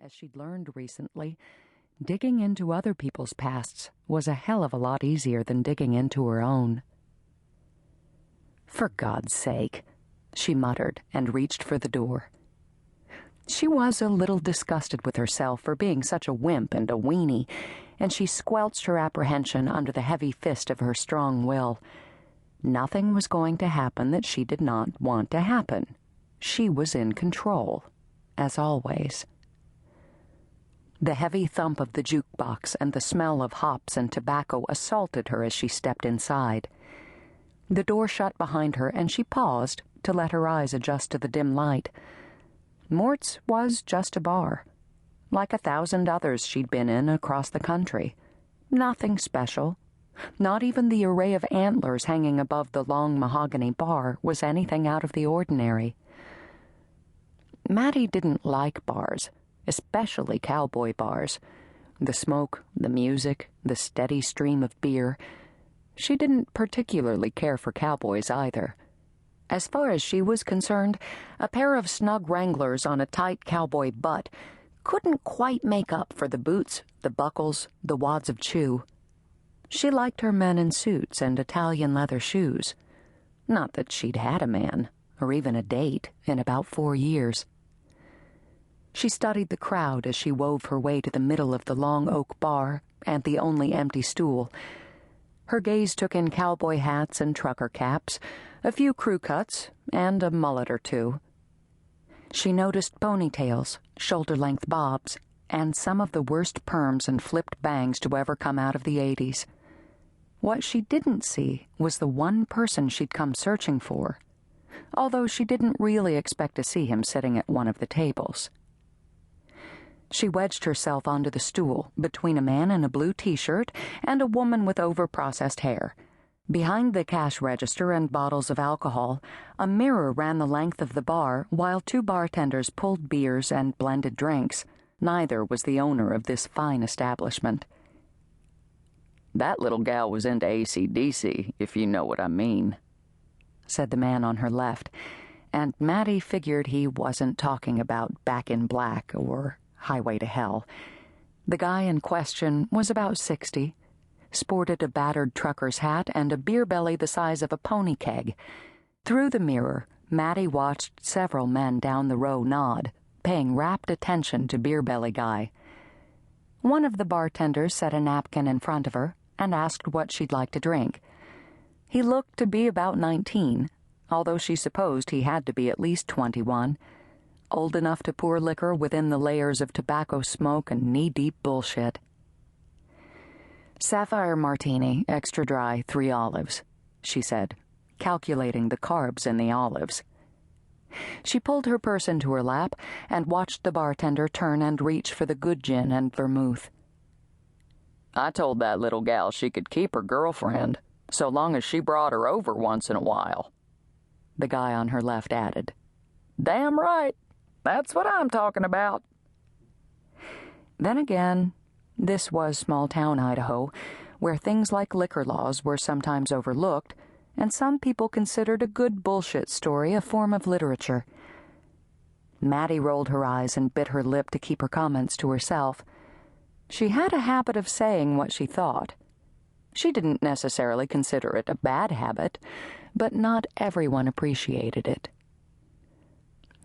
As she'd learned recently, digging into other people's pasts was a hell of a lot easier than digging into her own. "For God's sake," she muttered and reached for the door. She was a little disgusted with herself for being such a wimp and a weenie, and she squelched her apprehension under the heavy fist of her strong will. Nothing was going to happen that she did not want to happen. She was in control, as always. The heavy thump of the jukebox and the smell of hops and tobacco assaulted her as she stepped inside. The door shut behind her, and she paused to let her eyes adjust to the dim light. Mort's was just a bar, like 1,000 others she'd been in across the country. Nothing special. Not even the array of antlers hanging above the long mahogany bar was anything out of the ordinary. Maddie didn't like bars, especially cowboy bars. The smoke, the music, the steady stream of beer. She didn't particularly care for cowboys either. As far as she was concerned, a pair of snug wranglers on a tight cowboy butt couldn't quite make up for the boots, the buckles, the wads of chew. She liked her men in suits and Italian leather shoes. Not that she'd had a man, or even a date, in about 4 years. She studied the crowd as she wove her way to the middle of the long oak bar and the only empty stool. Her gaze took in cowboy hats and trucker caps, a few crew cuts, and a mullet or two. She noticed ponytails, shoulder-length bobs, and some of the worst perms and flipped bangs to ever come out of the 80s. What she didn't see was the one person she'd come searching for, although she didn't really expect to see him sitting at one of the tables. She wedged herself onto the stool between a man in a blue t-shirt and a woman with over-processed hair. Behind the cash register and bottles of alcohol, a mirror ran the length of the bar while 2 bartenders pulled beers and blended drinks. Neither was the owner of this fine establishment. "That little gal was into AC/DC, if you know what I mean," said the man on her left, and Maddie figured he wasn't talking about Back in Black or Highway to Hell. The guy in question was about 60, sported a battered trucker's hat and a beer belly the size of a pony keg. Through the mirror, Maddie watched several men down the row nod, paying rapt attention to Beer Belly Guy. One of the bartenders set a napkin in front of her and asked what she'd like to drink. He looked to be about 19, although she supposed he had to be at least 21. Old enough to pour liquor within the layers of tobacco smoke and knee-deep bullshit. "Sapphire martini, extra dry, 3 olives," she said, calculating the carbs in the olives. She pulled her purse into her lap and watched the bartender turn and reach for the good gin and vermouth. "I told that little gal she could keep her girlfriend, so long as she brought her over once in a while," the guy on her left added. "Damn right. That's what I'm talking about." Then again, this was small-town Idaho, where things like liquor laws were sometimes overlooked, and some people considered a good bullshit story a form of literature. Maddie rolled her eyes and bit her lip to keep her comments to herself. She had a habit of saying what she thought. She didn't necessarily consider it a bad habit, but not everyone appreciated it.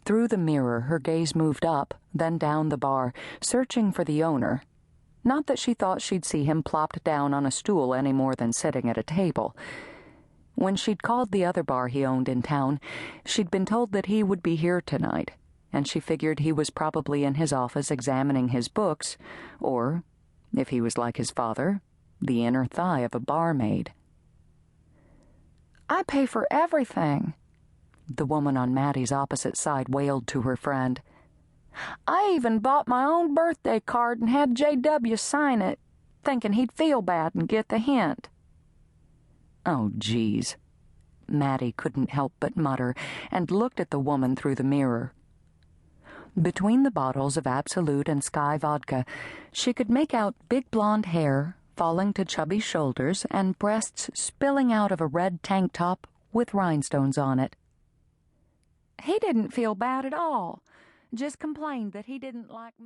Through the mirror, her gaze moved up, then down the bar, searching for the owner. Not that she thought she'd see him plopped down on a stool any more than sitting at a table. When she'd called the other bar he owned in town, she'd been told that he would be here tonight, and she figured he was probably in his office examining his books, or, if he was like his father, the inner thigh of a barmaid. "I pay for everything," the woman on Maddie's opposite side wailed to her friend. "I even bought my own birthday card and had J.W. sign it, thinking he'd feel bad and get the hint." "Oh, geez," Maddie couldn't help but mutter, and looked at the woman through the mirror. Between the bottles of Absolute and Sky vodka, she could make out big blonde hair falling to chubby shoulders and breasts spilling out of a red tank top with rhinestones on it. "He didn't feel bad at all. Just complained that he didn't like